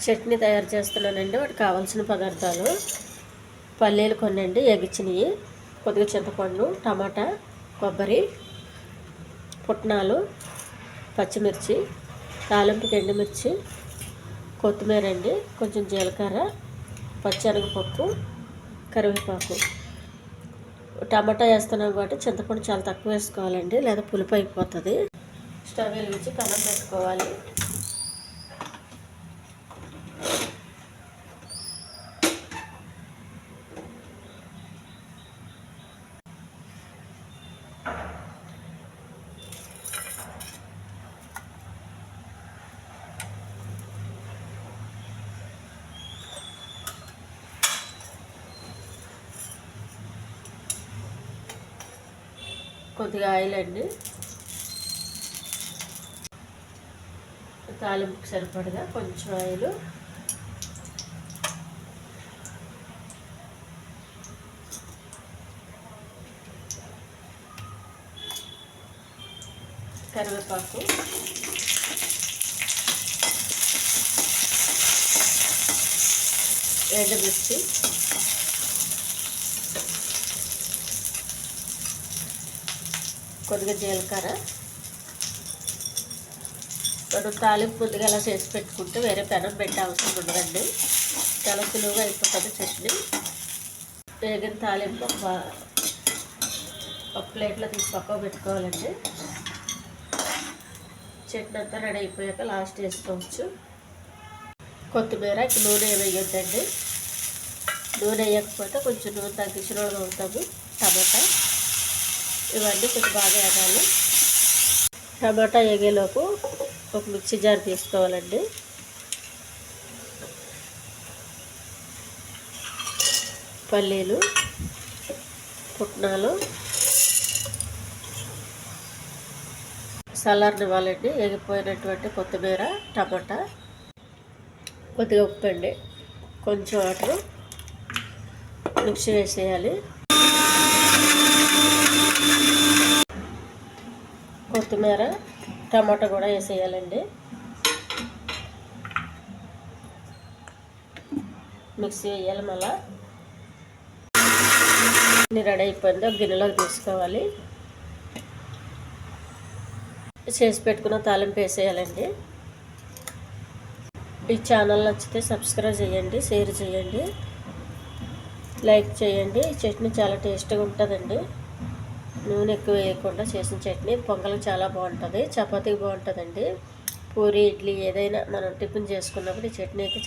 చట్నీ తయారు చేస్తున్నానండి. వాటికి కావాల్సిన పదార్థాలు పల్లీలు కొన్నండి ఎగిచ్చినవి, కొద్దిగా చింతపండు, టమాటా, కొబ్బరి, పుట్నాలు, పచ్చిమిర్చి, తాలింపుకి ఎండుమిర్చి, కొత్తిమీర అండి, కొంచెం జీలకర్ర, పచ్చెనగపప్పు, కరివేపాకు. టమాటా వేస్తున్నాం కాబట్టి చింతపండు చాలా తక్కువ వేసుకోవాలండి, లేదా పులుపు అయిపోతుంది. స్టవ్ వెలిగించి పెనం పెట్టుకోవాలి. కొద్దిగా ఆయిల్ అండి, తాలింపుకి సరిపడగా కొంచెం ఆయిల్, కరివేపాకు, ఎండుమిర్చి, కొద్దిగా జీలకర్ర. మనం తాలింపు ముందుగా అలా చేసి పెట్టుకుంటే వేరే పెనం పెట్టే అవసరం ఉండదండి, చాలా సులువుగా అయిపోతుంది చట్నీ. వేగిన తాలింపు ఒక ప్లేట్లో తీసి పక్కకు పెట్టుకోవాలండి. చట్నీ అంతా రెడీ అయిపోయాక లాస్ట్ వేసుకోవచ్చు. కొత్తిమీర, నూనె వేయొద్దండి, నూనె వేయకపోతే కొంచెం నూనె తగ్గించిన వాళ్ళు అవుతాము. టమాటా ఇవన్నీ కొంచెం బాగా వేగాలి. టమాటా వేగేలోపు ఒక మిక్సీ జార్ తీసుకోవాలండి. పల్లీలు, పుట్నాలు చల్లారనివ్వాలండి. వేగిపోయినటువంటి కొత్తిమీర, టమాటా, కొద్దిగా ఉప్పు అండి, కొంచెం వాటర్, మిక్సీ వేసేయాలి. కొత్తిమీర, టమాటా కూడా వేసేయాలండి. మిక్సీ వేయాలి. మళ్ళీ రెడీ అయిపోయింది, ఒక గిన్నెలోకి తీసుకోవాలి. చేసి పెట్టుకున్న తాలింపు వేసేయాలండి. ఈ ఛానల్ నచ్చితే సబ్స్క్రైబ్ చేయండి, షేర్ చేయండి, లైక్ చేయండి. ఈ చట్నీ చాలా టేస్ట్గా ఉంటుందండి. నూనె ఎక్కువ వేయకుండా చేసిన చట్నీ పొంగల్కి చాలా బాగుంటుంది, చపాతీకి బాగుంటుందండి. పూరి, ఇడ్లీ ఏదైనా మనం టిఫిన్ చేసుకున్నప్పుడు ఈ చట్నీ అయితే